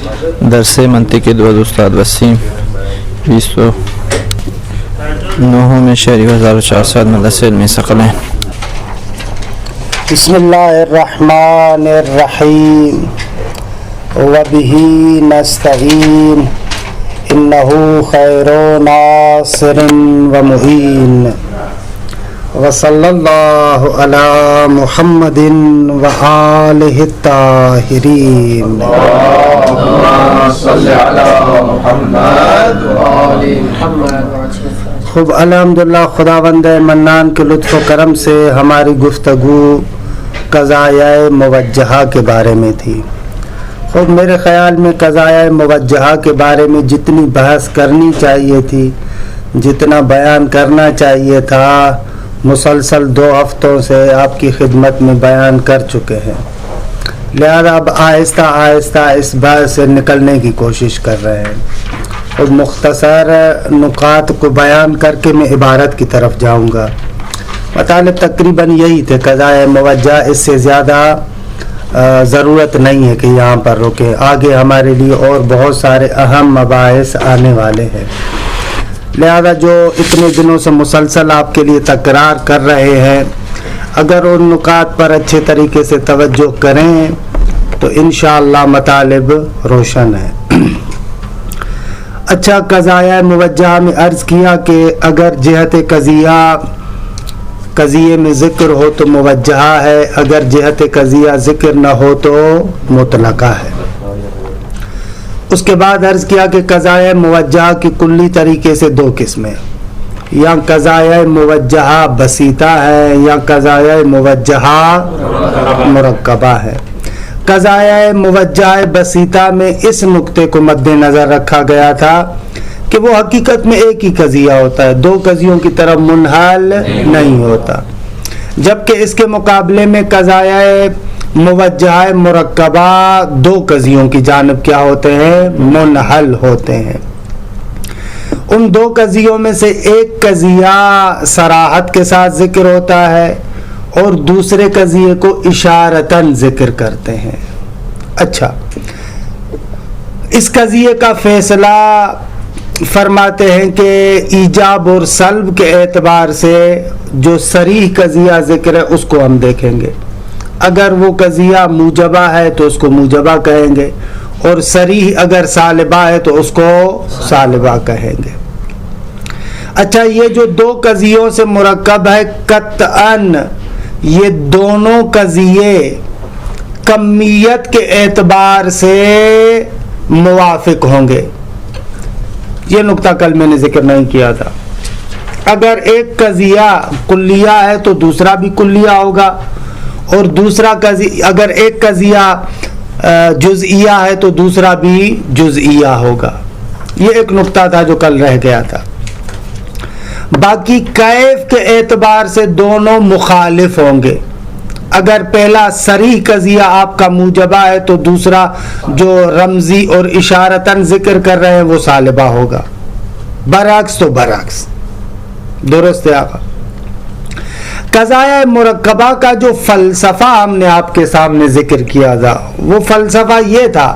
درس منطق دعا استاد وسیم 209 میں شہری 1400 مدرسہ علمی ثقلین. بسم اللہ الرحمن الرحیم وبہ نستعین انہ خیر ناصر ومعین وصلی اللہ علی محمد وآلہ الطاہرین. خوب الحمدللہ خداوند منان کے لطف و کرم سے ہماری گفتگو قضایۂ موجہہ کے بارے میں تھی. خوب میرے خیال میں قضایۂ موجہہ کے بارے میں جتنی بحث کرنی چاہیے تھی، جتنا بیان کرنا چاہیے تھا، مسلسل 2 ہفتوں سے آپ کی خدمت میں بیان کر چکے ہیں. لہذا اب آہستہ آہستہ اس بحث سے نکلنے کی کوشش کر رہے ہیں اور مختصر نکات کو بیان کر کے میں عبارت کی طرف جاؤں گا. مطالب تقریباً یہی تھے قضایۂ موجہ، اس سے زیادہ ضرورت نہیں ہے کہ یہاں پر رکیں. آگے ہمارے لیے اور بہت سارے اہم مباحث آنے والے ہیں. لہذا جو اتنے دنوں سے مسلسل آپ کے لیے تکرار کر رہے ہیں، اگر ان نکات پر اچھے طریقے سے توجہ کریں تو انشاءاللہ مطالب روشن ہے. اچھا، قضایۂ موجہ میں عرض کیا کہ اگر جہت قضیے میں ذکر ہو تو موجہ ہے، اگر جہت قضیہ ذکر نہ ہو تو مطلقہ ہے. اس کے بعد عرض کیا کہ قضایۂ موجہ کی کلی طریقے سے 2 قسمیں، یا قضایۂ موجہ بسیطہ ہے یا قضایۂ موجہ مرکبہ ہے. قضایۂ موجہ بسیطہ میں اس نقطے کو مد نظر رکھا گیا تھا کہ وہ حقیقت میں ایک ہی قضیہ ہوتا ہے، 2 قضیوں کی طرف منحل نہیں ہوتا، جبکہ اس کے مقابلے میں قضایۂ موجہ مرکبہ 2 قضیوں کی جانب کیا ہوتے ہیں؟ منحل ہوتے ہیں. ان 2 قضیوں میں سے ایک قضیہ صراحت کے ساتھ ذکر ہوتا ہے اور دوسرے قضیے کو اشارتاً ذکر کرتے ہیں. اچھا، اس قضیے کا فیصلہ فرماتے ہیں کہ ایجاب اور سلب کے اعتبار سے جو صریح قضیہ ذکر ہے اس کو ہم دیکھیں گے. اگر وہ قضیہ موجبہ ہے تو اس کو موجبہ کہیں گے، اور صریح اگر سالبہ ہے تو اس کو سالبہ کہیں گے. اچھا، یہ جو 2 قضیوں سے مرکب ہے، قطعاً یہ دونوں قضیے کمیت کے اعتبار سے موافق ہوں گے. یہ نقطہ کل میں نے ذکر نہیں کیا تھا. اگر ایک قضیہ کلیہ ہے تو دوسرا بھی کلیہ ہوگا، اور دوسرا قضیہ اگر ایک قضیہ جزئیہ ہے تو دوسرا بھی جزئیہ ہوگا. یہ ایک نقطہ تھا جو کل رہ گیا تھا. باقی کیف کے اعتبار سے دونوں مخالف ہوں گے. اگر پہلا صریح قضیہ آپ کا موجبہ ہے تو دوسرا جو رمزی اور اشارتاً ذکر کر رہے ہیں وہ سالبہ ہوگا. برعکس تو برعکس. درست ہے آقا. قضایۂ مرکبہ کا جو فلسفہ ہم نے آپ کے سامنے ذکر کیا تھا، وہ فلسفہ یہ تھا،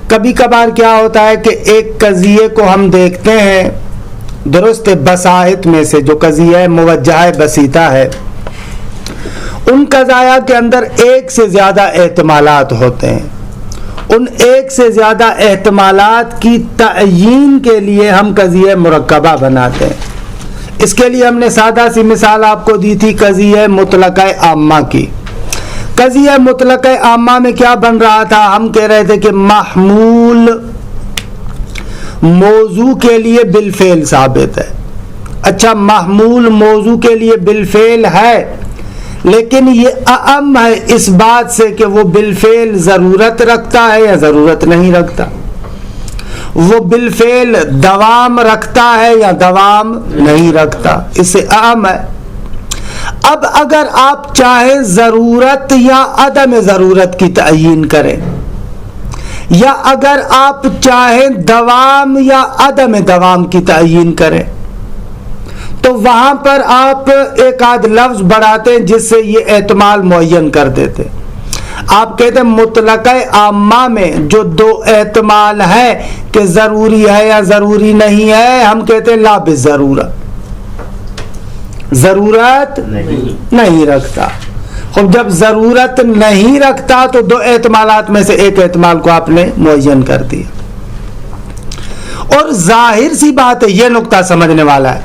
کبھی کبھار کیا ہوتا ہے کہ ایک قضیے کو ہم دیکھتے ہیں، درست بساط میں سے جو قضیہ موجہ بسیطہ ہے، ان قضایا کے اندر ایک سے زیادہ احتمالات ہوتے ہیں. ان ایک سے زیادہ احتمالات کی تعیین کے لیے ہم قضیہ مرکبہ بناتے ہیں. اس کے لیے ہم نے سادہ سی مثال آپ کو دی تھی قضیہ مطلقہ عامہ کی. قضیہ مطلقہ عامہ میں کیا بن رہا تھا؟ ہم کہہ رہے تھے کہ محمول موضوع کے لیے بالفعل ثابت ہے. اچھا، محمول موضوع کے لیے بالفعل ہے، لیکن یہ اعم ہے اس بات سے کہ وہ بالفعل ضرورت رکھتا ہے یا ضرورت نہیں رکھتا، وہ بالفعل دوام رکھتا ہے یا دوام نہیں رکھتا. اس سے اعم ہے. اب اگر آپ چاہیں ضرورت یا عدم ضرورت کی تعیین کریں، یا اگر آپ چاہیں دوام یا عدم دوام کی تعیین کریں، تو وہاں پر آپ ایک آدھ لفظ بڑھاتے ہیں جس سے یہ احتمال معین کر دیتے. آپ کہتے ہیں مطلقہ عامہ میں جو دو احتمال ہے کہ ضروری ہے یا ضروری نہیں ہے، ہم کہتے ہیں لا بالضرورت، ضرورت نہیں رکھتا. خب جب ضرورت نہیں رکھتا تو دو احتمالات میں سے ایک احتمال کو آپ نے معین کر دیا. اور ظاہر سی بات ہے، یہ نقطہ سمجھنے والا ہے،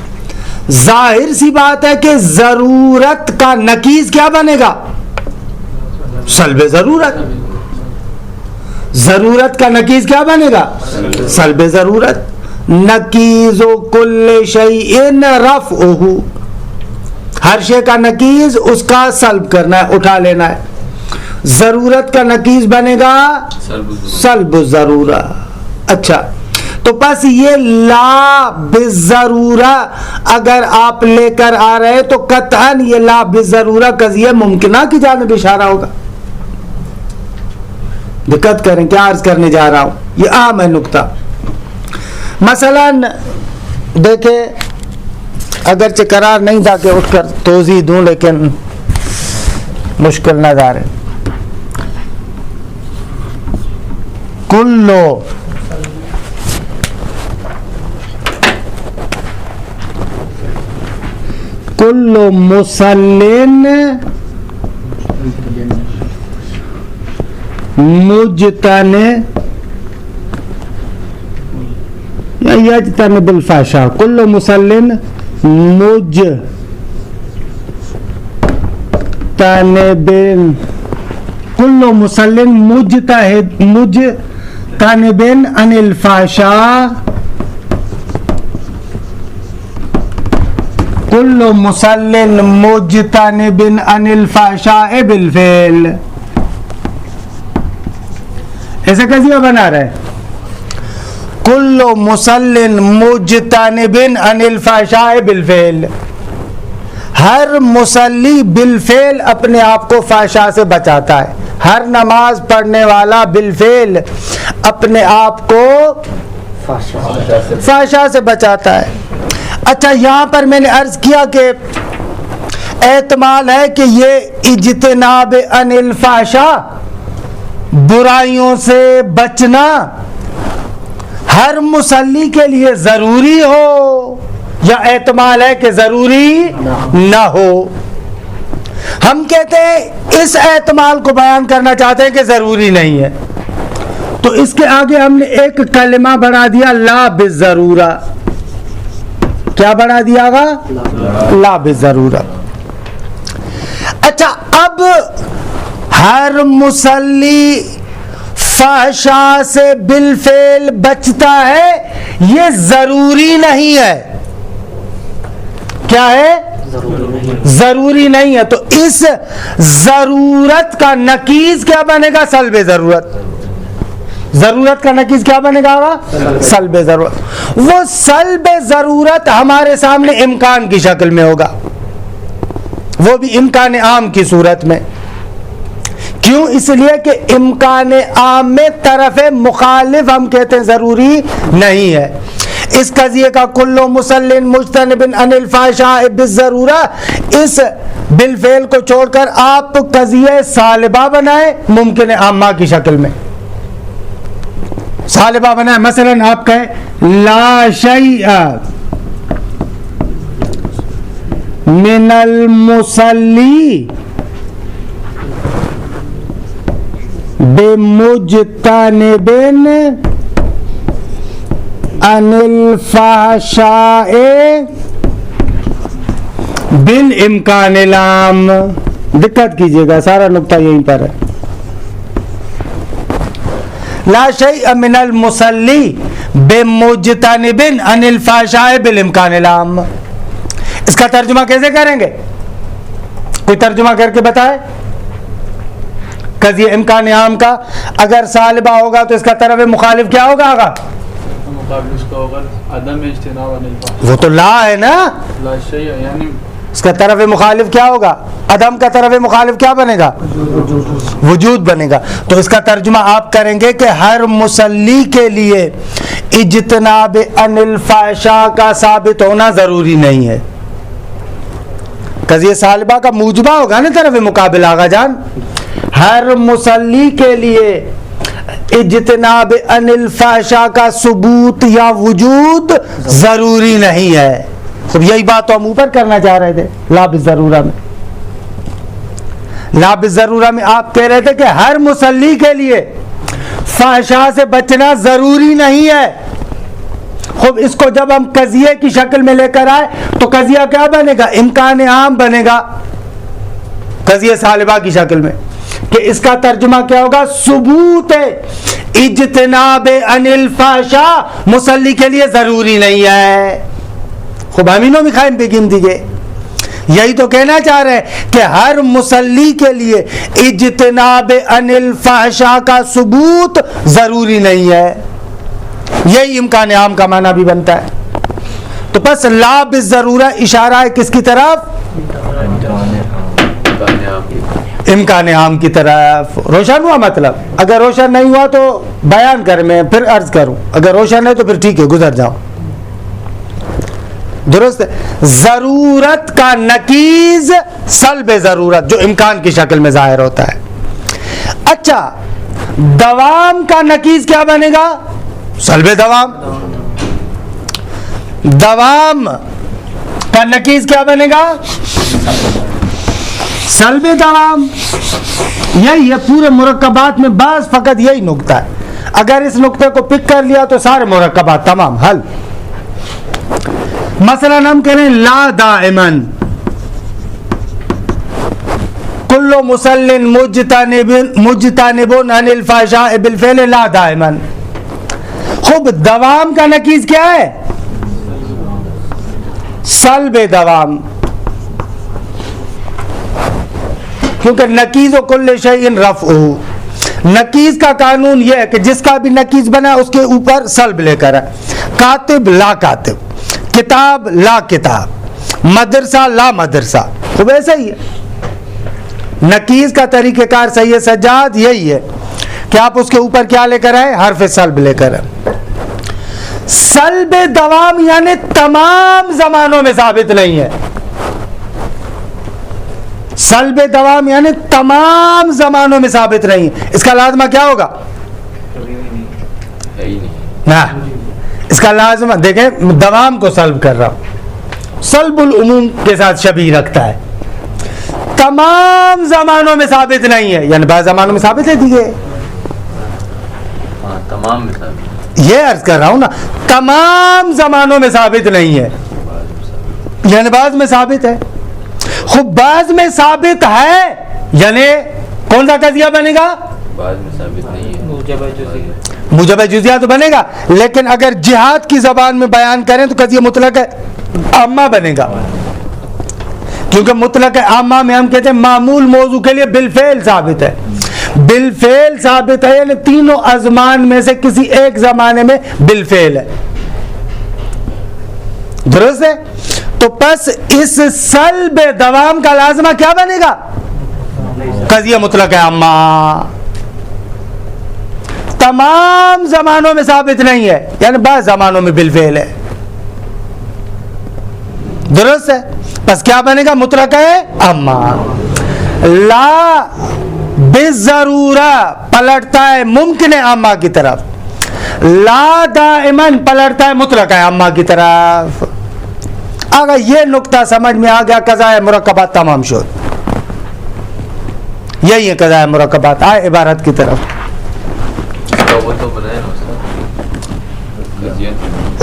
ظاہر سی بات ہے کہ ضرورت کا نقیض کیا بنے گا؟ سلب ضرورت. ضرورت کا نقیض کیا بنے گا؟ سلب ضرورت. نقیض کل شیء رفعہ، ہر شے کا نقیض اس کا سلب کرنا ہے، اٹھا لینا ہے. ضرورت کا نقیض بنے گا سلب ضرورہ. اچھا، تو بس یہ لا بالضرورہ اگر آپ لے کر آ رہے تو قطعاً یہ لا بالضرورہ قضیہ ممکنہ کی جانب اشارہ ہوگا. دقت کریں، کیا عرض کرنے جا رہا ہوں، یہ عام ہے نقطہ. مثلا دیکھیں، اگرچہ قرار نہیں تھا کہ اٹھ کر توضیح دوں لیکن مشکل نظر ہے. کل مسلم مجتنب یا یجتنب الفحشاء، کل مسلم کل مسلم مجتنب عن الفحشاء، کل مسلم مجتنب عن الفحشاء بالفعل. ایسا قضیہ بنا رہا ہے، کل مسلم مجتنب عن الفحشاء بالفعل، ہر مصلی بالفعل اپنے آپ کو فحشاء سے بچاتا ہے. ہر نماز پڑھنے والا بالفعل اپنے آپ کو فحشاء سے بچاتا ہے. اچھا، یہاں پر میں نے عرض کیا کہ احتمال ہے کہ یہ اجتناب عن الفحشاء، برائیوں سے بچنا، ہر مصلی کے لیے ضروری ہو یا احتمال ہے کہ ضروری نہ ہو. ہم کہتے ہیں اس احتمال کو بیان کرنا چاہتے ہیں کہ ضروری نہیں ہے، تو اس کے آگے ہم نے ایک کلمہ بڑھا دیا لا بالضرورہ. کیا بڑھا دیا گا؟ لا بالضرورہ. اچھا، اب ہر مصلی فحشاء سے بالفعل بچتا ہے، یہ ضروری نہیں ہے. کیا ہے؟ ضروری نہیں ہے. تو اس ضرورت کا نقیض کیا بنے گا؟ سلب ضرورت. ضرورت کا نقیض کیا بنے گا؟ سلب ضرورت. وہ سلب ضرورت ہمارے سامنے امکان کی شکل میں ہوگا، وہ بھی امکان عام کی صورت میں. کیوں؟ اس لیے کہ امکان عام میں طرف مخالف ہم کہتے ہیں ضروری نہیں ہے. اس قضیے کا کل مسلم مجتنب عن الفحشاء بالضرورہ، اس بالفعل کو چھوڑ کر آپ قضیہ سالبہ بنائیں ممکن عامہ کی شکل میں. سالبہ بنائیں، مثلا آپ کہیں لا شیء من المصلی بمجتنب عن الفحشاء بالامکان العام. دقت کیجئے گا، سارا نقطہ یہیں پر ہے. لا شیء من المصلی بمجتنب عن الفحشاء بالامکان العام. اس کا ترجمہ کیسے کریں گے؟ کوئی ترجمہ کر کے بتائے قضیہ امکان عام کا. اگر سالبہ ہوگا تو اس کا طرف مخالف کیا ہوگا؟ وہ تو لا ہے نا، یعنی اس کا طرف مخالف کیا ہوگا؟ عدم کا طرف مخالف کیا بنے گا؟ وجود بنے گا. تو اس کا ترجمہ آپ کریں گے کہ ہر مصلی کے لیے اجتناب عن الفحشاء کا ثابت ہونا ضروری نہیں ہے. قضیہ سالبہ کا موجبہ ہوگا نا طرف مقابل. آغا جان ہر مصلی کے لیے اجتناب عن الفحشاء کا ثبوت یا وجود ضروری نہیں ہے. اب یہی بات تو ہم اوپر کرنا چاہ رہے تھے لا بالضرورہ میں. لا بالضرورہ میں آپ کہہ رہے تھے کہ ہر مصلی کے لیے فحشاء سے بچنا ضروری نہیں ہے. خب اس کو جب ہم قضیے کی شکل میں لے کر آئے تو قضیہ کیا بنے گا؟ امکان عام بنے گا قضیہ سالبہ کی شکل میں، کہ اس کا ترجمہ کیا ہوگا؟ ثبوت اجتناب عن الفحشاء مصلی کے لیے ضروری نہیں ہے. خب امینوں میں قائم بگیم دیجئے، یہی تو کہنا چاہ رہے ہیں کہ ہر مصلی کے لیے اجتناب عن الفحشاء کا ثبوت ضروری نہیں ہے. یہی امکان عام کا معنی بھی بنتا ہے. تو بس لا بالضرورہ اشارہ ہے کس کی طرف؟ امکان عام کی طرف. روشن ہوا مطلب؟ اگر روشن نہیں ہوا تو بیان کر، میں پھر عرض کروں. اگر روشن ہے تو پھر ٹھیک ہے، گزر جاؤ. درست ہے. ضرورت کا نقیض سلب ضرورت جو امکان کی شکل میں ظاہر ہوتا ہے. اچھا، دوام کا نقیض کیا بنے گا؟ سلب دوام. دوام کا نقیض کیا بنے گا؟ سلب دوام. یہی ہے پورے مرکبات میں، بعض فقط یہی نقطہ ہے. اگر اس نقطے کو پک کر لیا تو سارے مرکبات تمام حل. مثلا ہم کہہ رہے ہیں لا دائمن کل مسل مجتنب عن الفحشاء بالفعل لا دائمن. خب دوام کا نقیض کیا ہے؟ سلب دوام. کیونکہ نقیض و کل شیء رفعہ، نقیض کا قانون یہ ہے کہ جس کا بھی نقیض بنا اس کے اوپر سلب لے کر ہے. کاتب لا کاتب، کتاب لا کتاب، مدرسہ لا مدرسہ. خوب ایسا ہی ہے. نقیض کا طریقہ کار صحیح ہے سجاد یہی ہے کہ آپ اس کے اوپر کیا لے کر آئے؟ حرف سلب لے کر آئے. سلب دوام یعنی تمام زمانوں میں ثابت نہیں ہے. سلب دوام یعنی تمام زمانوں میں ثابت نہیں ہے. اس کا لازمہ کیا ہوگا؟ نہ، اس کا لازمہ دیکھیں، دوام کو سلب کر رہا ہوں، سلب العموم کے ساتھ شبیہ رکھتا ہے. تمام زمانوں میں ثابت نہیں ہے یعنی بعض زمانوں میں ثابت ہے. دیجیے تمام میں ثابت، یہ عرض کر رہا ہوں نا، تمام زمانوں میں ثابت نہیں ہے یعنی بعض میں ثابت ہے. خب بعض میں ثابت ہے یعنی کون سا قضیہ بنے گا؟ بعض میں ثابت نہیں ہے، موجب جزیہ تو بنے گا، لیکن اگر جہاد کی زبان میں بیان کریں تو قضیہ مطلق عامہ بنے گا. کیونکہ مطلق عامہ میں ہم کہتے ہیں معمول موضوع کے لیے بالفعل ثابت ہے. بالفعل ثابت ہے یعنی تینوں ازمان میں سے کسی ایک زمانے میں بالفعل ہے. درست ہے. تو پس اس سلب دوام کا لازمہ کیا بنے گا؟ قضیہ مطلق عامہ. تمام زمانوں میں ثابت نہیں ہے یعنی بعض زمانوں میں بالفعل ہے. درست ہے. پس کیا بنے گا؟ مطلق ہے عامہ. لا بالضرورہ پلٹتا ہے ممکن عامہ کی طرف. لا دائمن پلٹتا ہے مطلق عامہ کی طرف. اگر یہ نقطہ سمجھ میں آ گیا قضاء مرکبات تمام شد. یہی ہے قضاء مرکبات. آئے عبارت کی طرف. وہ تو بنائے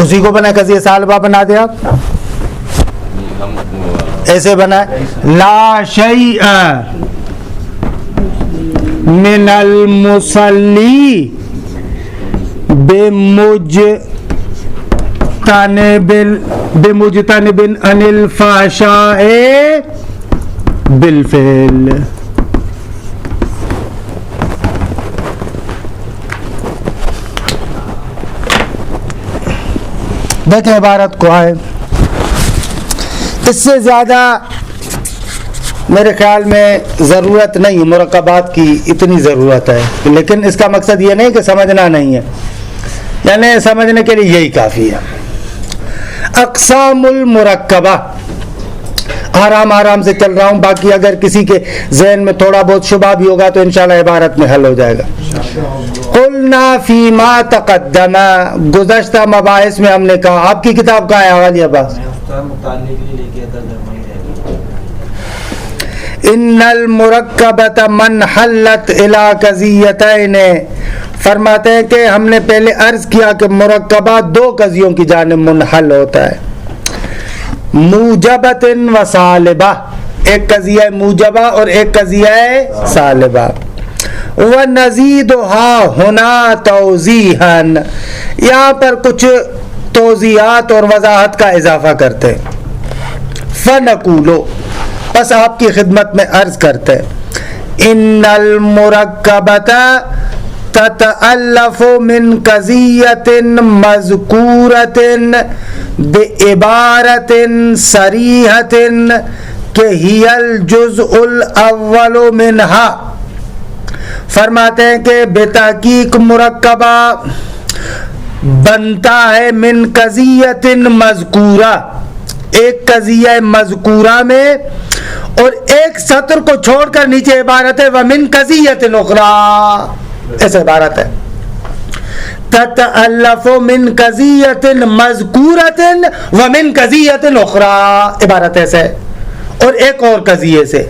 اسی کو بنا قضیہ سالبہ بنا دیا آپ. ایسے بنا لا شیء من المصلی بمجتنب عن الفحشاء بالفعل. دیکھیں عبارت کو آئے. اس سے زیادہ میرے خیال میں ضرورت نہیں، مرکبات کی اتنی ضرورت ہے، لیکن اس کا مقصد یہ نہیں کہ سمجھنا نہیں ہے، یعنی سمجھنے کے لیے یہی کافی ہے. اقسام المرکبہ، آرام آرام سے چل رہا ہوں. باقی اگر کسی کے ذہن میں تھوڑا بہت شبہ بھی ہوگا تو انشاءاللہ عبارت میں حل ہو جائے گا. قلنا فیما تقدم، گزشتہ مباحث میں ہم نے کہا. آپ کی کتاب کا ہے حوالی عباس؟ ان المرکبۃ من حلت الی قضیتین، فرماتے ہیں کہ ہم نے پہلے عرض کیا کہ مرکبہ دو قضیوں کی جانب منحل ہوتا ہے، موجبۃ و سالبہ، ایک قضیہ موجبہ اور ایک قضیہ سالبہ. وَنَزِيدُهَا هُنَا تَوْضِيحًا، یہاں پر کچھ توضیحات اور وضاحت کا اضافہ کرتے ہیں. فَنَقُولُ، بس آپ کی خدمت میں عرض کرتے ہیں، ان المرکبۃ تتألف من قضیۃ مذکورۃ بعبارۃ صریحۃ کہ ہی الجزء الاول منہا. فرماتے ہیں کہ بے تحقیق مرکبہ بنتا ہے من قضیۃ مذکورہ، ایک قضیہ مذکورہ میں، اور ایک سطر کو چھوڑ کر نیچے عبارت ہے وَمِن قَضِيَّةٍ أُخْرَى، ایسے عبارت ہے تتألف من قضیۃ مذکورۃ ومن قضیۃ اخرى، عبارت ایسے ہے، اور ایک اور قضیے سے.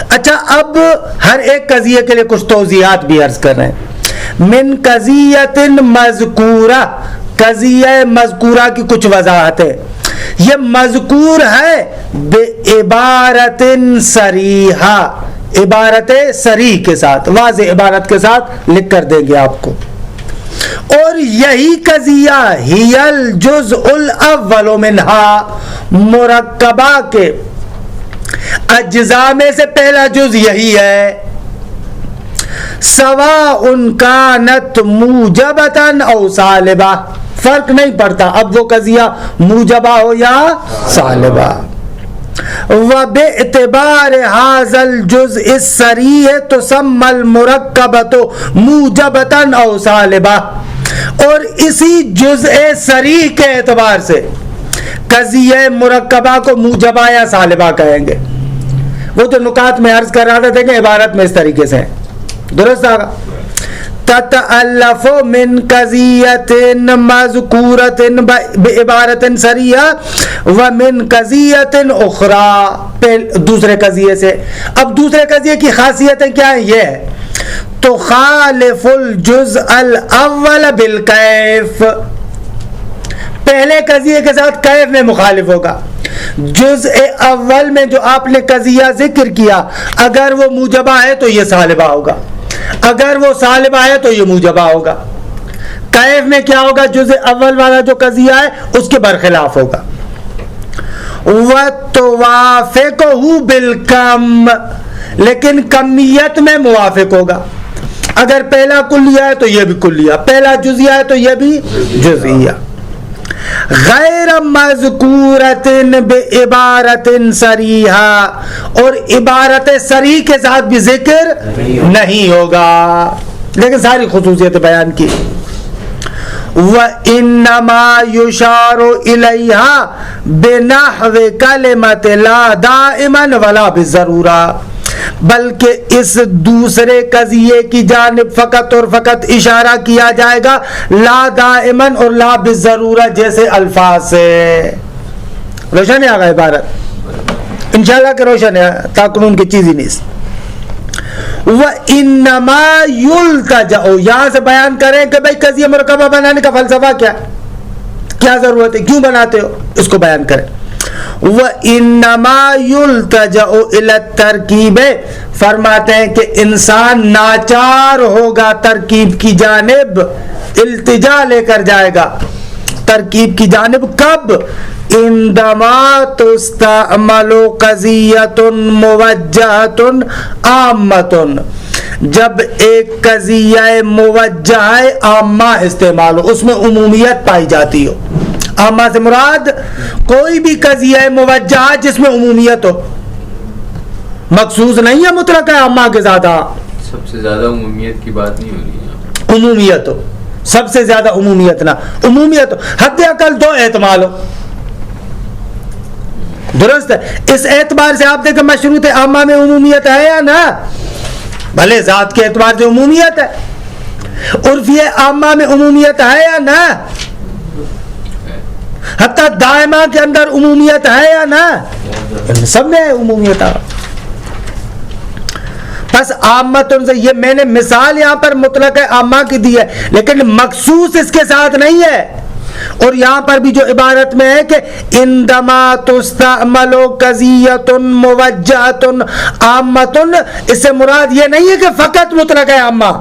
اچھا، اب ہر ایک قضیے کے لیے کچھ توضیحات بھی عرض کر رہے ہیں. من قضیۃ مذکورہ، قضیہ مذکورہ کی کچھ وضاحت ہے. یہ مذکور ہے بعبارت صریحہ، عبارت صریح کے ساتھ، واضح عبارت کے ساتھ لکھ کر دیں گے آپ کو. اور یہی قضیہ ہی الجزء الاول منہا، مرکبہ کے اجزاء میں سے پہلا جز یہی ہے. سواء کانت موجبۃ او سالبہ، فرق نہیں پڑتا اب وہ قضیہ موجبہ ہو یا سالبہ. وباعتبار هذا الجزء الصریح تسمى المرکبۃ موجبۃ او سالبہ، اور اسی جزء صریح کے اعتبار سے قضیہ مرکبہ کو موجبہ یا سالبہ کہیں گے. وہ جو نکات میں عرض کر رہا تھا دیکھیں عبارت میں اس طریقے سے درست آگا. تتألف من قضیۃ مذکورۃ بعبارۃ صریحہ ومن قضیۃ اخری، دوسرے قضیے سے. اب دوسرے قضیے کی خاصیتیں کیا ہیں؟ یہ ہے تخالف الجزء الاول بالکیف، پہلے قضیے کے ساتھ کیف میں مخالف ہوگا. جزء اول میں جو آپ نے قضیہ ذکر کیا اگر وہ موجبہ ہے تو یہ سالبہ ہوگا، اگر وہ سالبہ ہے تو یہ موجبہ ہوگا. کیف میں کیا ہوگا؟ جزء اول والا جو قضیہ ہے اس کے برخلاف ہوگا. وَتُوَافِقُهُ بِالْكَمِّ، لیکن کمیت میں موافق ہوگا. اگر پہلا کلیہ ہے تو یہ بھی کلیہ، پہلا جزیہ ہے تو یہ بھی جزیہ. غیر مذکورۃ بعبارۃ صریحہ، اور عبارت صریح کے ساتھ بھی ذکر نہیں ہوگا، لیکن ساری خصوصیت بیان کی. وَإِنَّمَا يُشَارُ إِلَيْهَا بِنَحْوِ كَلِمَةٍ لَا دَائِمًا وَلَا بِالضَّرُورَةِ، بلکہ اس دوسرے قضیے کی جانب فقط اور فقط اشارہ کیا جائے گا لا دائمن اور لا بالضرورہ جیسے الفاظ سے. روشن ہے آگا عبارت؟ انشاءاللہ کہ روشن ہے، تاکنون کی چیز ہی نہیں. وَإِنَّمَا يُلْتَجَأُ، یہاں سے بیان کریں کہ بھئی قضیہ مرکبہ بنانے کا فلسفہ کیا ضرورت ہے، کیوں بناتے ہو، اس کو بیان کریں. وَإِنَّمَا يُلْتَجَأُ إِلَى التَّرْكِيبِ، فرماتے ہیں کہ انسان ناچار ہوگا ترکیب کی جانب، التجا لے کر جائے گا ترکیب کی جانب. کب؟ عندما تستعمل قضیۃ موجہۃ عامۃ، جب ایک قضیہ موجہ عامہ استعمال ہو، اس میں عمومیت پائی جاتی ہو. عامہ سے مراد کوئی بھی قضیہ موجہ جس میں عمومیت ہو، مخصوص نہیں ہے مطلق ہے عامہ کے ساتھ. سب سے زیادہ عمومیت کی بات نہیں ہو رہی ہے، عمومیت ہو، سب سے زیادہ عمومیت نہ، عمومیت ہو، حد اقل دو احتمال ہو. درست ہے. اس اعتبار سے آپ دیکھیں مشروط عامہ میں عمومیت ہے یا نہ؟ بھلے ذات کے اعتبار سے عمومیت ہے. عرفی عامہ میں عمومیت ہے یا نہ؟ حتیٰ دائمہ کے اندر عمومیت ہے یا نہ؟ سب میں عمومیت ہے. بس عامتن سے یہ میں نے مثال یہاں پر مطلق عامہ کی دی ہے، لیکن مخصوص اس کے ساتھ نہیں ہے. اور یہاں پر بھی جو عبارت میں ہے کہ اندما تستعمل قضیۃ موجہۃ عامۃ، اس سے مراد یہ نہیں ہے کہ فقط مطلق عامہ،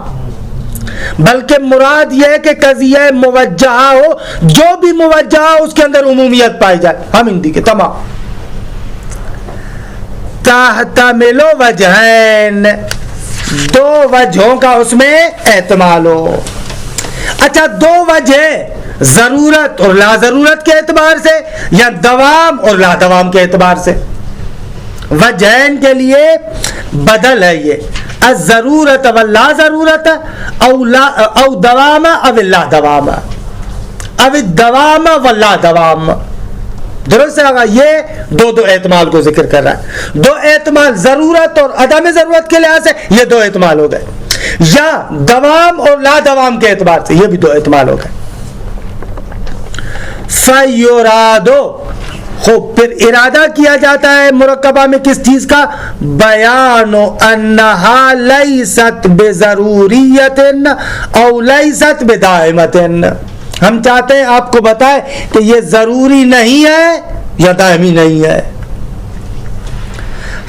بلکہ مراد یہ ہے کہ قضیہ موجہہ ہو، جو بھی موجہہ ہو اس کے اندر عمومیت پائی جائے. ہم ہندی کے تمام تحتمل وجہین، دو وجہوں کا اس میں احتمال ہو. اچھا، دو وجہ ضرورت اور لا ضرورت کے اعتبار سے یا دوام اور لا دوام کے اعتبار سے؟ وجہین کے لیے بدل ہے یہ، الضرورت واللا ضرورت او دوام او لا دوام او الدوام واللا دوام. درست ہے؟ یہ دو احتمال کو ذکر کر رہا ہے. دو احتمال ضرورت اور عدم ضرورت کے لحاظ سے یہ دو احتمال ہو گئے، یا دوام اور لا دوام کے اعتبار سے یہ بھی دو احتمال ہو گئے. فیورادو، خوب پھر ارادہ کیا جاتا ہے مرکبہ میں کس چیز کا؟ بیان انہا لیست بضروریت او لیست بدائمت. ہم چاہتے ہیں آپ کو بتائیں کہ یہ ضروری نہیں ہے یا دائمی نہیں ہے.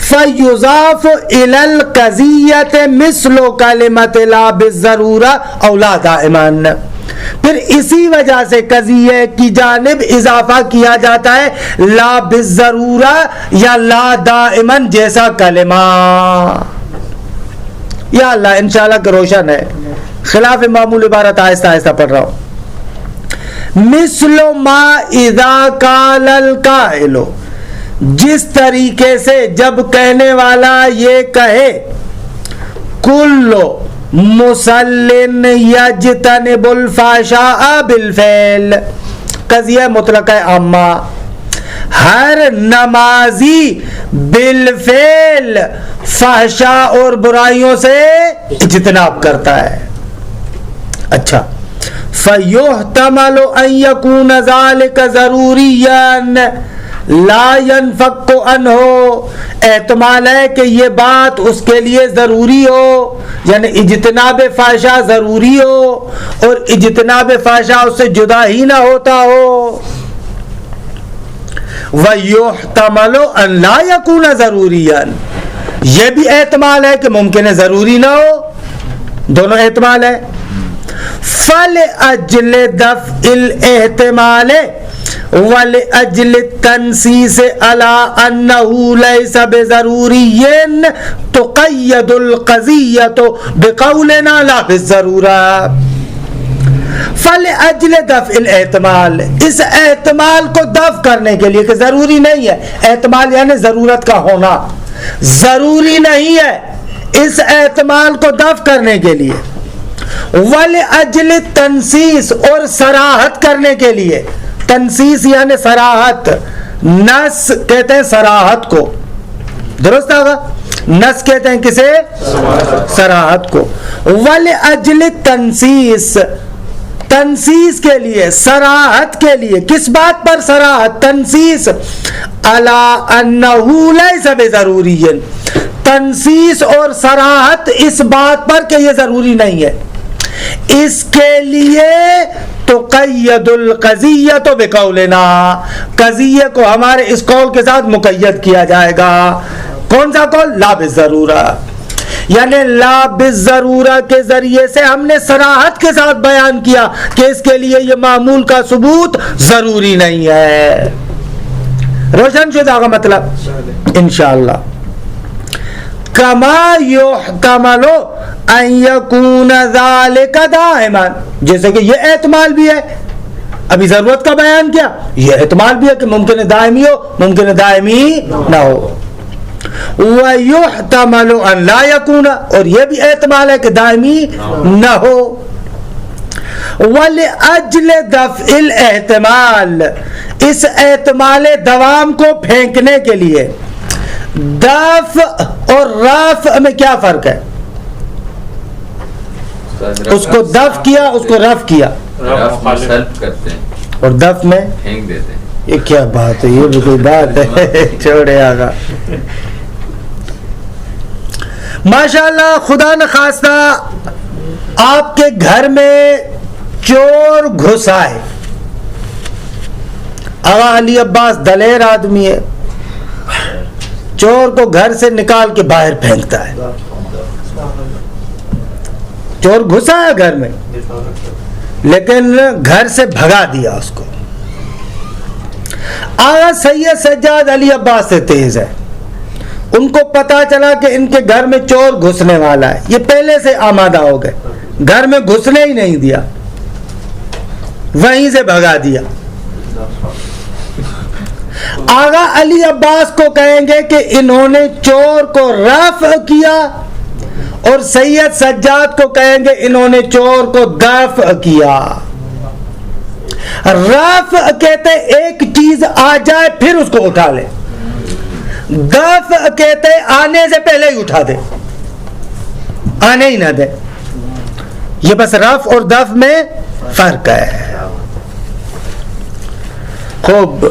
فیضاف الی القضیۃ مثل کلمۃ لا بالضرورہ او لا دائما، پھر اسی وجہ سے قضیے کی جانب اضافہ کیا جاتا ہے لا بالضرورہ یا لا دائما جیسا کلمہ. یا اللہ انشاءاللہ کہ روشن ہے. خلاف معمول عبارت آہستہ آہستہ پڑھ رہا ہوں. مثل ما اذا قال القائل، جس طریقے سے جب کہنے والا یہ کہے کل مسلن یجتنب الفحشاء بالفعل، قضیہ مطلق عامہ، ہر نمازی بالفعل فحشاء اور برائیوں سے اجتناب کرتا ہے. اچھا، فَيُحْتَمَلُ أَن يَكُونَ ذَلِكَ ضَرُورِيًّا لَا يَنْفَكُّ عَنْهُ، احتمال ہے کہ یہ بات اس کے لیے ضروری ہو، یعنی اجتناب فحشاء ضروری ہو اور اجتناب فحشاء اس سے جدا ہی نہ ہوتا ہو. وَيُحْتَمَلُ أَن لَا يَكُونَ ضَرُورِيًّا، یہ بھی احتمال ہے کہ ممکن ہے ضروری نہ ہو. دونوں احتمال ہے. فَلِأَجْلِ دَفْعِ الْاحْتِمَالِ وَلِأَجْلِ التَّنْسِيسِ عَلَىٰ أَنَّهُ لَيْسَ بِضَرُورِيٍّ تُقَيَّدُ الْقَضِيَّةُ بِقَوْلِنَا لَا بِالضَّرُورَةِ. فَلِأَجْلِ دَفْعِ الْاحْتِمَالِ، اس احتمال کو دفع کرنے کے لیے، کہ ضروری نہیں ہے، احتمال یعنی ضرورت کا ہونا، ضروری نہیں ہے، اس احتمال کو دفع کرنے کے لیے. وَلِأَجْلِ تنسیس، اور صراحت کرنے کے لیے. تنسیس یعنی صراحت، نص کہتے ہیں صراحت کو، درست آگا؟ نص کہتے ہیں کسے؟ صراحت کو. وَلِأَجْلِ تنسیس، تنسیس کے لیے، صراحت کے لیے. کس بات پر صراحت؟ تنسیس. عَلَىٰ أَنَّهُ لَيْسَ بِضَرُورِيٍّ، تنسیس اور صراحت اس بات پر کہ یہ ضروری نہیں ہے. اس کے لیے تقید القضیۃ بقولنا، قضیے کو ہمارے اس قول کے ساتھ مقید کیا جائے گا. کون سا قول؟ لا بالضرورہ، یعنی لا بالضرورہ کے ذریعے سے ہم نے صراحت کے ساتھ بیان کیا کہ اس کے لیے یہ معمول کا ثبوت ضروری نہیں ہے. روشن شدہ کا مطلب انشاءاللہ. کما یحتمل ان یکون ذالک دائما، جیسے کہ یہ احتمال بھی ہے، ابھی ضرورت کا بیان کیا، یہ احتمال بھی ہے کہ ممکن ہے دائمی ہو، ممکن ہے دائمی نہ ہو. وَيُحْتَمَلُ أَن لَا يَكُونَ، اور یہ بھی احتمال ہے کہ دائمی نہ ہو. وَلِأَجْلِ دَفْعِ الْاحْتِمَالِ، اس احتمال دوام کو پھینکنے کے لیے دف اور رفع میں کیا فرق ہے؟ اس کو دف کیا، اس کو رف کیا، سلب کرتے ہیں اور دف میں پھینک دیتے ہیں. یہ کیا بات ہے؟ یہ بھی کوئی بات ہے؟ چھوڑے آگا. ماشاءاللہ خدا نخواستہ آپ کے گھر میں چور گھس آئے. آغا علی عباس دلیر آدمی ہے، چور کو گھر سے نکال کے باہر پھینکتا ہے. چور گھسا ہے گھر میں لیکن گھر سے بھگا دیا اس کو. آغا سید سجاد علی عباس سے تیز ہے، ان کو پتا چلا کہ ان کے گھر میں چور گھسنے والا ہے. یہ پہلے سے آمادہ ہو گئے، گھر میں گھسنے ہی نہیں دیا، وہیں سے بھگا دیا. آغا علی عباس کو کہیں گے کہ انہوں نے چور کو رفع کیا، اور سید سجاد کو کہیں گے انہوں نے چور کو دفع کیا. رفع کہتے ایک چیز آ جائے پھر اس کو اٹھا لے، دفع کہتے آنے سے پہلے ہی اٹھا دے، آنے ہی نہ دے. یہ بس رفع اور دفع میں فرق ہے. خوب.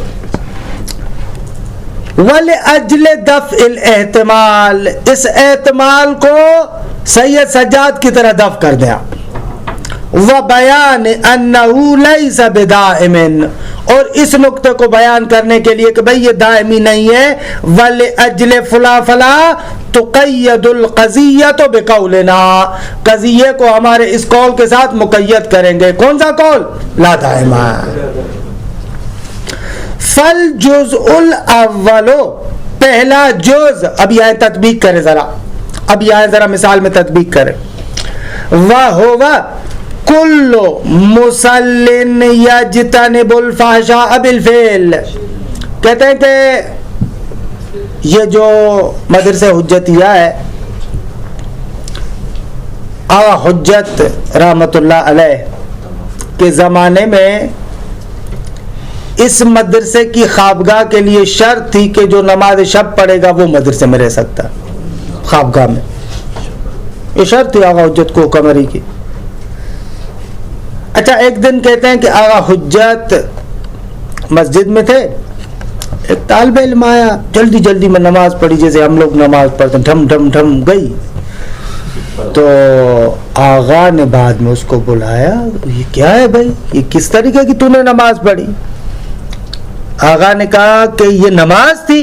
وَلِأَجْلِ دَفْعِ الْاحْتِمَالِ، اس احتمال کو سید سجاد کی طرح دفع کر دیں. وَبَيَانِ أَنَّهُ لَيْسَ بِدَائِمٍ، اور اس نقطے کو بیان کرنے کے لیے کہ بھئی یہ دائمی نہیں ہے. وَلِأَجْلِ فَلَا فَلَا تُقَيَّدُ الْقَضِيَّةُ بِقَوْلِنَا، قضیے کو ہمارے اس قول کے ساتھ مقید کریں گے. کون سا قول؟ لا دائمہ. فَالْجُزْءُ الْأَوَّلُ، پہلا جز. اب یہ تطبیق کرے ذرا، اب یہ ذرا مثال میں تطبیق کرے. وَهُوَ كُلُّ مُصَلٍّ يَجْتَنِبُ الْفَحْشَاءَ بِالْفِعْلِ، کہتے ہیں کہ یہ جو مدرسہ حجتیہ ہے، آغا حجت رحمت اللہ علیہ کے زمانے میں اس مدرسے کی خوابگاہ کے لیے شرط تھی کہ جو نماز شب پڑھے گا وہ مدرسے میں رہ سکتا ہے، خوابگاہ میں. یہ شرط تھی آغا حجت کو کمری کی. اچھا، ایک دن کہتے ہیں کہ آغا حجت مسجد میں تھے، ایک طالب علم آیا، جلدی جلدی میں نماز پڑھی جیسے ہم لوگ نماز پڑھتے ہیں، ڈھم ڈھم ڈھم گئی. تو آغا نے بعد میں اس کو بلایا، یہ کیا ہے بھائی، یہ کس طریقے کی تو نے نماز پڑھی؟ آغا نے کہا کہ یہ نماز تھی.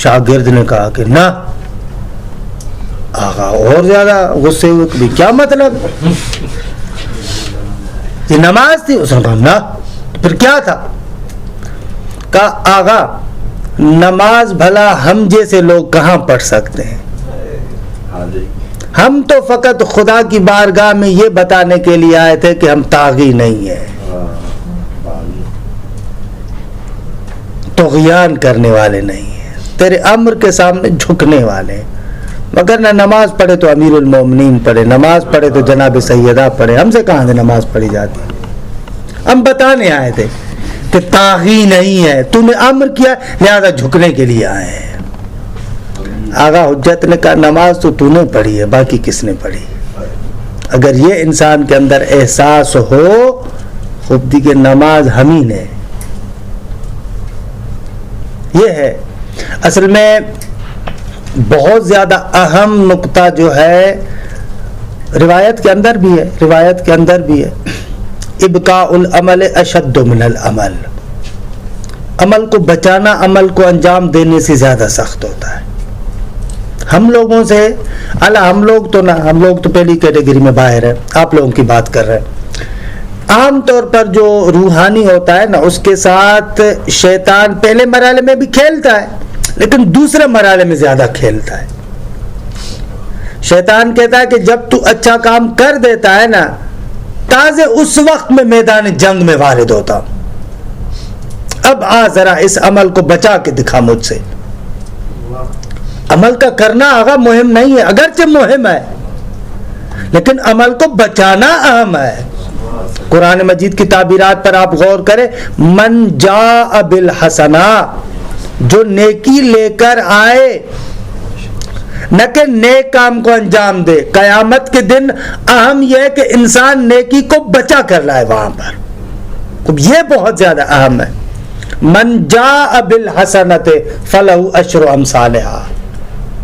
شاگرد نے کہا کہ نہ. آغا اور زیادہ غصے ہوئے کہ کیا مطلب، یہ نماز تھی؟ اس نے کہا نہ. پھر کیا تھا؟ کہا آغا نماز بھلا ہم جیسے لوگ کہاں پڑھ سکتے ہیں، ہم تو فقط خدا کی بارگاہ میں یہ بتانے کے لیے آئے تھے کہ ہم طاغی نہیں ہیں، طغیان کرنے والے نہیں ہیں، تیرے امر کے سامنے جھکنے والے ہیں. مگر نہ نماز پڑھے تو امیر المومنین پڑھے، نماز پڑھے تو جناب سیدہ پڑھے، ہم سے کہاں سے نماز پڑھی جاتی؟ ہم بتانے آئے تھے کہ طاغی نہیں ہے، تو نے امر کیا لہذا جھکنے کے لیے آئے ہیں. آغا حجت نے کہا نماز تو نے پڑھی ہے، باقی کس نے پڑھی؟ اگر یہ انسان کے اندر احساس ہو خودی کہ نماز ہم ہی نے، یہ ہے اصل میں بہت زیادہ اہم نقطہ جو ہے، روایت کے اندر بھی ہے، روایت کے اندر بھی ہے، ابقاء العمل اشد من العمل، عمل کو بچانا عمل کو انجام دینے سے زیادہ سخت ہوتا ہے. ہم لوگوں سے ہم لوگ تو نہ، ہم لوگ تو پہلی کیٹیگری میں باہر ہیں، آپ لوگوں کی بات کر رہے ہیں. عام طور پر جو روحانی ہوتا ہے نا، اس کے ساتھ شیطان پہلے مرحلے میں بھی کھیلتا ہے لیکن دوسرے مرحلے میں زیادہ کھیلتا ہے. شیطان کہتا ہے کہ جب تو اچھا کام کر دیتا ہے نا، تازے اس وقت میں میدان جنگ میں وارد ہوتا ہوں، اب آ ذرا اس عمل کو بچا کے دکھا مجھ سے. عمل کا کرنا آغا مہم نہیں ہے، اگرچہ مہم ہے لیکن عمل کو بچانا اہم ہے. قرآن مجید کی تعبیرات پر آپ غور کریں. من جاء بالحسنہ، جو نیکی لے کر آئے، نہ کہ نیک کام کو انجام دے. قیامت کے دن اہم یہ ہے کہ انسان نیکی کو بچا کر لائے وہاں پر، یہ بہت زیادہ اہم ہے. من جاء بالحسنۃ فلہ عشر امثالھا،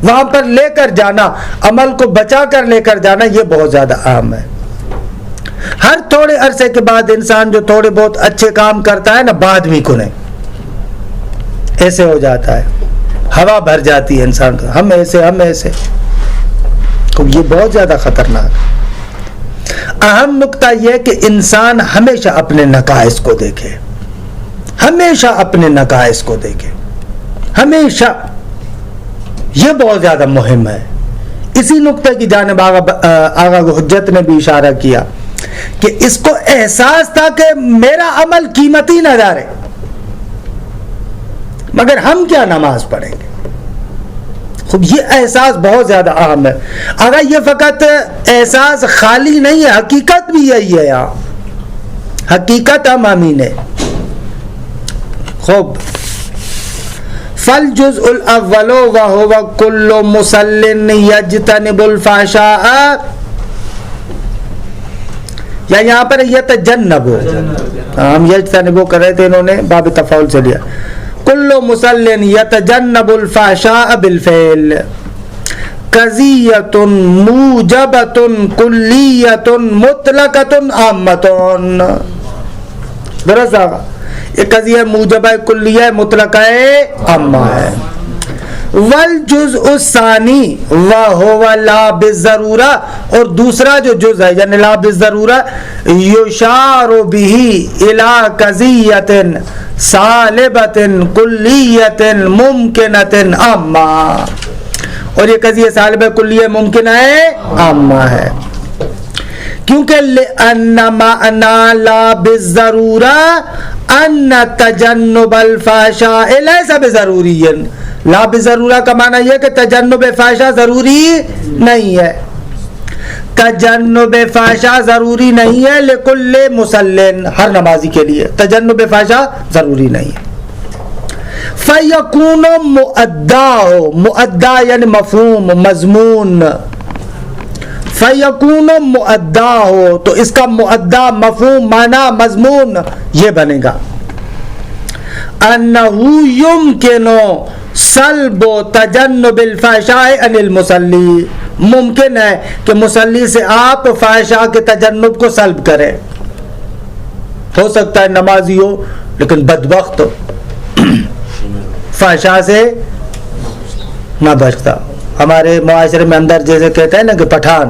وہاں پر لے کر جانا، عمل کو بچا کر لے کر جانا، یہ بہت زیادہ اہم ہے. ہر تھوڑے عرصے کے بعد انسان جو تھوڑے بہت اچھے کام کرتا ہے نا، بعد میں کنے ایسے ہو جاتا ہے، ہوا بھر جاتی ہے انسان کا، ہم ایسے. تو یہ بہت زیادہ خطرناک ہے. اہم نقطہ یہ ہے کہ انسان ہمیشہ اپنے نقائص کو دیکھے، ہمیشہ اپنے نقائص کو دیکھے، ہمیشہ. یہ بہت زیادہ مہم ہے. اسی نقطے کی جانب آغا حجت نے بھی اشارہ کیا کہ اس کو احساس تھا کہ میرا عمل قیمتی نہ جارے، مگر ہم کیا نماز پڑھیں گے. خوب یہ احساس بہت زیادہ اہم ہے. اگر یہ فقط احساس خالی نہیں ہے، حقیقت بھی یہی ہے. یہاں حقیقت ہم امین ہے. خوب فالجزء الاول وهو كل مصل يجتنب الفحشاء، یا یہاں پر یتجنب، ہم یجتنب کر رہے تھے، انہوں نے باب تفاعل سے لیا. کل مصل یتجنب الفحشاء بالفعل، قضیۃ موجبۃ کلیۃ مطلقۃ عامۃ. درست آگا، یہ قضیہ موجبہ کلیہ مطلقہ عامہ ہے. والجزء الثانی وہو لا بالضرورہ، اور دوسرا جو جز ہے یعنی لا بالضرورہ، یشار بہ الی قضیۃ سالبۃ کلیۃ ممکنۃ عامہ، اور یہ قضیہ سالبہ کلیہ ممکنہ عامہ ہے. کیونکہ لأن معنی لا بالضرورہ ان تجنب الفحشاء لیس بضروری. لا بضرورہ کا معنی یہ کہ تجنب فحشاء ضروری نہیں ہے. تجنب فحشاء ضروری نہیں ہے لکل مصلٍ، ہر نمازی کے لیے تجنب فحشاء ضروری نہیں ہے. فیکون مؤدّا یعنی مفہوم مضمون، فیکون مؤدّا ہو تو اس کا مؤدّا مفہوم معنی مضمون یہ بنے گا. انہ یمکن سلب تجنب الفحشاء عن المصلی، ممکن ہے کہ مصلی سے آپ فحشاء کے تجنب کو سلب کریں. ہو سکتا ہے نمازی ہو لیکن بدبخت ہو، فحشاء سے نہ بچتا. ہمارے معاشرے میں اندر جیسے کہتے ہیں نا کہ پٹھان،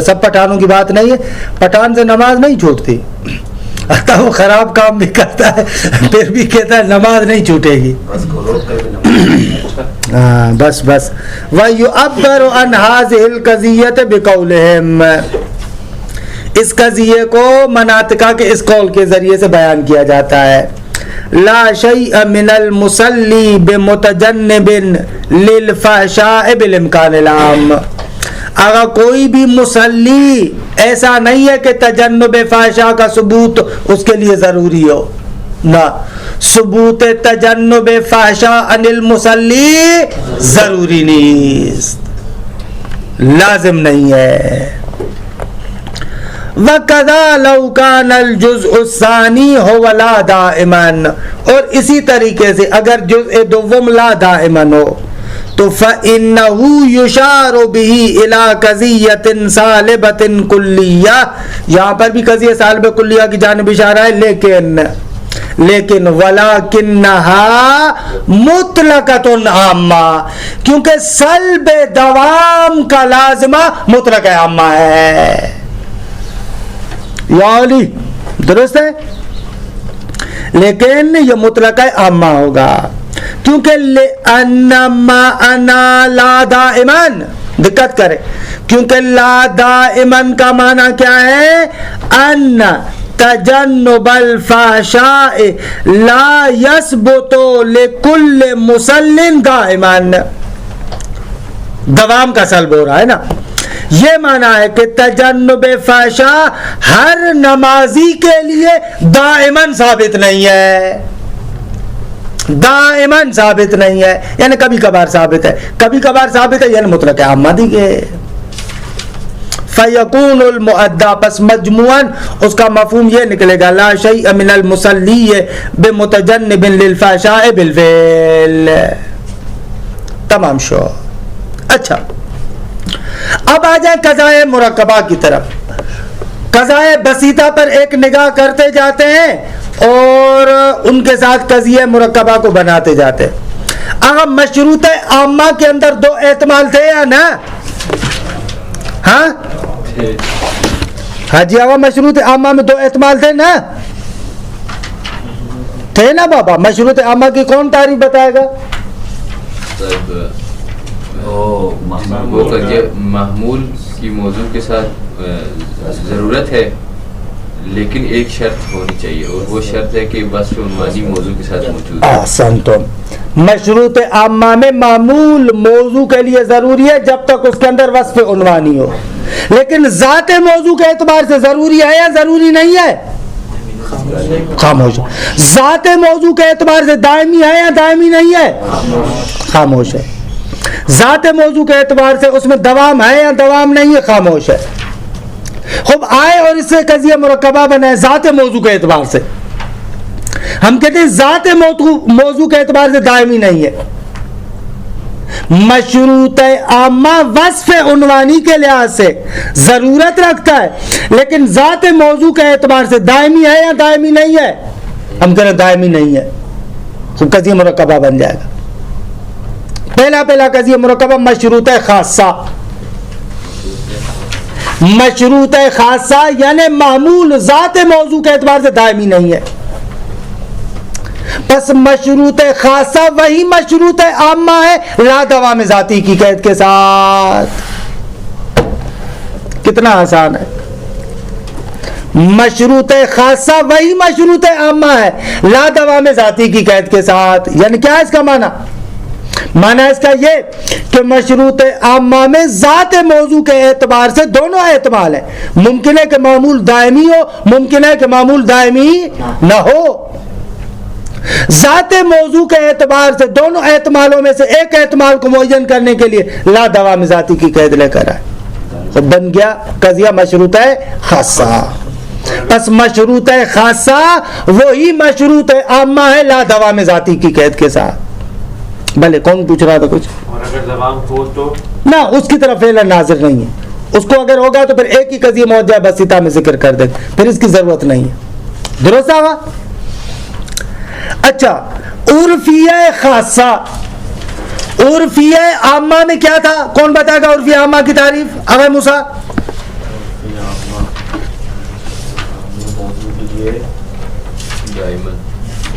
سب پٹھانوں کی بات نہیں ہے، پٹھان سے نماز نہیں چھوٹتی، وہ خراب کام بھی کرتا ہے پھر بھی کہتا ہے نماز نہیں چھوٹے گی. بس وَيُعَبَّرُ عَنْ هَذِهِ الْقَضِيَّةِ بِقَوْلِهِمْ، اس قضیے کو مناطقہ کے اس قول کے ذریعے سے بیان کیا جاتا ہے. لا شیء من المصلی بمتجنب للفحشاء بالامکان العام، اگر کوئی بھی مصلی ایسا نہیں ہے کہ تجنب فحشاء کا ثبوت اس کے لیے ضروری ہو، نہ، ثبوت تجنب فحشاء عن المصلی ضروری نہیں، لازم نہیں ہے. وَكَذَا لَوْ كَانَ الْجُزْءُ الثَّانِي هُوَ لَا دَائِمًا، اور اسی طریقے سے اگر جزء دوم لا دائمًا ہو تو فَإِنَّهُ يُشَارُ بِهِ إِلَىٰ قَضِيَّةٍ سَالِبَةٍ كُلِّيَّةٍ، یہاں پر بھی قضیہ سالب کلیہ کی جانب اشارہ ہے، لیکن وَلَكِنَّهَا مُطْلَقَةٌ عَامَّةٌ، کیونکہ سلب دوام کا لازمہ مطلق عامہ ہے. یا علی درست ہے، لیکن یہ مطلق عامہ ہوگا کیونکہ لأن معنی لا دائماً، دقت کرے، کیونکہ لا دائماً کا معنی کیا ہے؟ ان تجنب الفحشاء لا يثبت لكل مصل دائماً، دوام کا سلب ہو رہا ہے نا. یہ معنی ہے کہ تجنب فحشا ہر نمازی کے لیے دائماً ثابت نہیں ہے، دائماً ثابت نہیں ہے، یعنی کبھی کبھار ثابت ہے، کبھی کبھار ثابت ہے یعنی مطلق عامہ دی کے فیکون المؤدّا، پس مجموعاً اس کا مفہوم یہ نکلے گا لا شیء من المصلی بمتجنب للفحشاء بالفعل. تمام شو. اچھا اب آ جائیں قضائے مرکبہ کی طرف. قضائے بسیطہ پر ایک نگاہ کرتے جاتے ہیں اور ان کے ساتھ قضیہ مرکبہ کو بناتے جاتے ہیں. اگر مشروط عامہ کے اندر دو احتمال تھے یا نا؟ ہاں ہاں جی آقا مشروط عامہ میں دو احتمال تھے نا؟ تھے نا بابا؟ مشروط عامہ کی کون تعریف بتائے گا؟ وہ محمول کی موضوع کے ساتھ ضرورت ہے لیکن ایک شرط ہونی چاہیے اور وہ شرط ہے کہ وصف عنوانی موضوع کے ساتھ موجود ہے. احسنتم. مشروط عامہ میں معمول موضوع کے لیے ضروری ہے جب تک اس کے اندر وصف عنوانی ہو، لیکن ذات موضوع کے اعتبار سے ضروری ہے یا ضروری نہیں ہے؟ خاموش. ذات موضوع کے اعتبار سے دائمی ہے یا دائمی نہیں ہے؟ خاموش ہے. ذات موضوع کے اعتبار سے اس میں دوام ہے یا دوام نہیں ہے؟ خاموش ہے. خوب آئے اور اس سے قضیہ مرکبہ بنائے ذات موضوع کے اعتبار سے. ہم کہتے ہیں ذات موضوع کے اعتبار سے دائمی نہیں ہے. مشروط عامہ وصف عنوانی کے لحاظ سے ضرورت رکھتا ہے لیکن ذات موضوع کے اعتبار سے دائمی ہے یا دائمی نہیں ہے؟ ہم کہتے ہیں دائمی نہیں ہے. خوب قضیہ مرکبہ بن جائے گا. پہلا قضیہ مرکبہ مشروط خاصہ. مشروط خاصہ یعنی معمول ذات موضوع کے اعتبار سے دائمی نہیں ہے. بس مشروط خاصہ وہی مشروط عامہ ہے لا دوام ذاتی کی قید کے ساتھ. کتنا آسان ہے. مشروط خاصہ وہی مشروط عامہ ہے لا دوام ذاتی کی قید کے ساتھ. یعنی کیا ہے اس کا معنی؟ معنی اس کا یہ کہ مشروط عامہ میں ذات موضوع کے اعتبار سے دونوں احتمال ہیں. ممکن ہے کہ معمول دائمی ہو، ممکن ہے کہ معمول دائمی نہ ہو. ذات موضوع کے اعتبار سے دونوں احتمالوں میں سے ایک احتمال کو معین کرنے کے لیے لا دوام ذاتی کی قید لے کر آئے تو بن گیا قضیہ مشروط خاصہ. پس مشروط خاصہ وہی مشروط عامہ ہے لا دوام ذاتی کی قید کے ساتھ. بھلے کون پوچھ رہا تھا کچھ؟ اور اگر دوام ہو تو نہ اس کی طرف فعل ناظر نہیں ہے. اس کو اگر ہوگا تو پھر ایک ہی قضیہ موجہ بسیطہ میں ذکر کر دیں، پھر اس کی ضرورت نہیں ہے. درست آگا؟ اچھا عرفیہ خاصہ. عرفیہ عامہ میں کیا تھا؟ کون بتائے گا عرفیہ عامہ کی تعریف؟ ابے موسیٰ.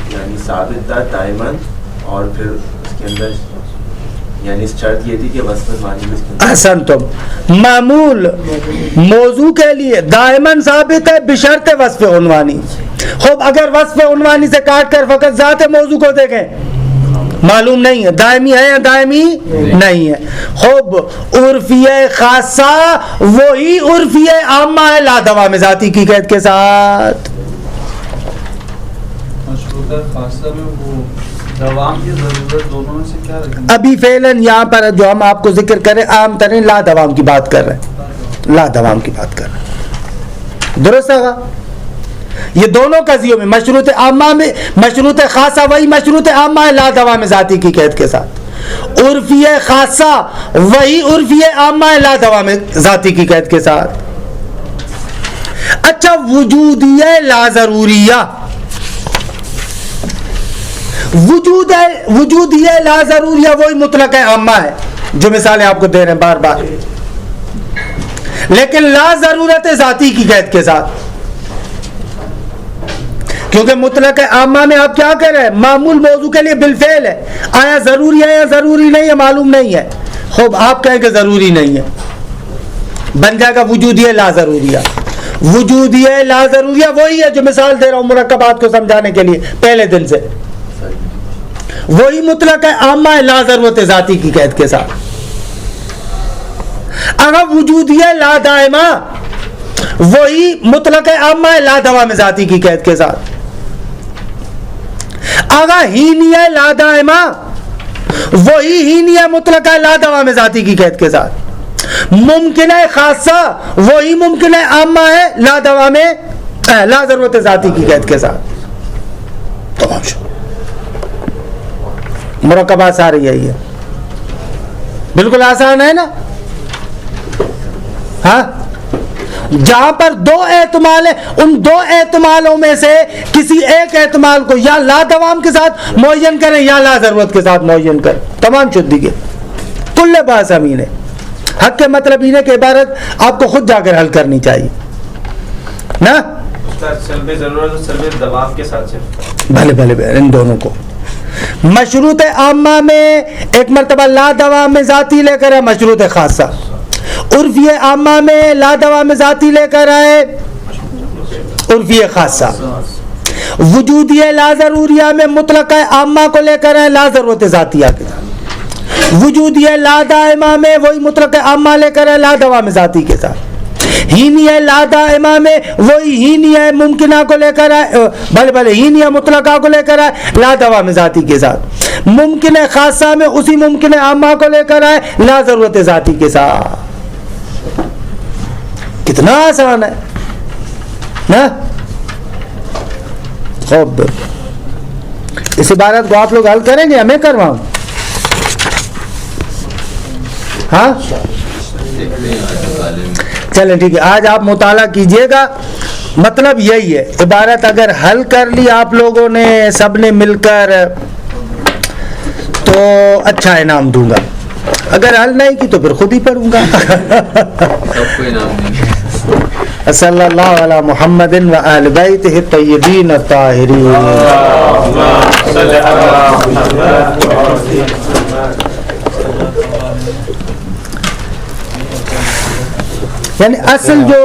یعنی ثابت تھا دائماً اور پھر اس کے اندر یعنی شرط یہ تھی کہ وصف عنوانی میں اس کے اندر احسنتم. معمول موضوع کے لیے دائماً ثابت ہے بشرط وصف عنوانی. خوب اگر وصف عنوانی سے کاٹ کر فقط ذات موضوع کو دیکھیں معلوم نہیں ہے دائمی ہے یا دائمی نہیں ہے. خوب عرفیہ خاصہ وہی عرفیہ عامہ ہے لا دوام ذاتی کی قید کے ساتھ. خاصہ میں وہ دوام کی ضرورت دونوں میں سے کیا رکھیں؟ ابھی فعلاً یہاں پر جو ہم آپ کو ذکر کریں عام ترین لا دوام کی بات کر رہے ہیں. لا دوام کی بات کر رہے ہیں. درست ہے. یہ دونوں قضیوں میں مشروط عامہ میں مشروط خاصہ وہی مشروط عامہ ہے لا دوام ذاتی کی قید کے ساتھ. عرفیہ خاصہ وہی عرفیہ عامہ ہے لا دوام ذاتی کی قید کے ساتھ. اچھا وجودیہ لا ضروریہ. وجودیہ لا ضروریہ وہی مطلق عامہ ہے جو مثالیں آپ کو دے رہے ہیں بار بار، لیکن لا ضرورت ذاتی کی قید کے ساتھ. کیونکہ مطلق عامہ میں آپ کیا کہہ رہے ہیں؟ معمول موضوع کے لیے بالفعل ہے. آیا ضروری ہے یا ضروری نہیں ہے معلوم نہیں ہے. خوب آپ کہیں کہ ضروری نہیں ہے، بن جائے گا وجودیہ لا ضروریہ. وجودیہ لا ضروریہ وہی ہے جو مثال دے رہا ہوں مرکبات کو سمجھانے کے لیے پہلے دن سے. وہی مطلق عامہ ہے لا ضرورت ذاتی کی قید کے ساتھ. اگر وجودیہ لا دائمہ وہی مطلق عامہ ہے لا دوام ذاتی کی قید کے ساتھ. اگر ہینیہ لا دائمہ وہی ہینیہ مطلق لا دوام ذاتی کی قید کے ساتھ. ممکنہ خاصہ وہی ممکنہ عامہ ہے لا دوام لا ضرورت ذاتی کی قید کے ساتھ. تمام مرکبات ساری یہی ہے. بالکل آسان ہے نا. ہاں جہاں پر دو احتمال ہیں ان دو احتمالوں میں سے کسی ایک احتمال کو یا لا دوام کے ساتھ معین کریں یا لا ضرورت کے ساتھ معین کریں. تمام شدی کے کل باس امین ہے. حق کے مطلب یہ ہے کہ عبارت آپ کو خود جا کر حل کرنی چاہیے نا. سلب ضرورت اور سلب دوام کے ساتھ بھلے بھلے ان دونوں کو. مشروط عامہ میں ایک مرتبہ لا دوام ذاتی لے کر ہے مشروط خاصہ. عرفی عامہ میں لا دوام ذاتی لے کر آئے عرفی خاصہ. وجودی لا ضروریہ میں مطلق عامہ کو لے کر آئے لا ضرورت ذاتیہ کے ساتھ. وجودی لا دائمہ میں وہی مطلق عامہ لے کر آئے لا دوام ذاتی کے ساتھ. ہینیہ لا دائمہ میں وہی ہینیہ ممکنہ کو لے کر آئے بھلے ہینیہ مطلقہ کو لے کر آئے لا دوام ذاتی کے ساتھ. ممکن خاصہ میں اسی ممکن عامہ کو لے کر آئے لا ضرورت ذاتی کے ساتھ. کتنا آسان ہے نا. خوب اس عبارت کو آپ لوگ حل کریں گے ہمیں کرواؤں. ہاں چلیں ٹھیک ہے. آج آپ مطالعہ کیجئے گا. مطلب یہی ہے عبارت اگر حل کر لی آپ لوگوں نے سب نے مل کر تو اچھا انعام دوں گا. اگر حل نہیں کی تو پھر خود ہی پڑھوں گا. صلی اللہ علی محمد و آل بیتہ الطیبین الطاہرین. یعنی اصل جو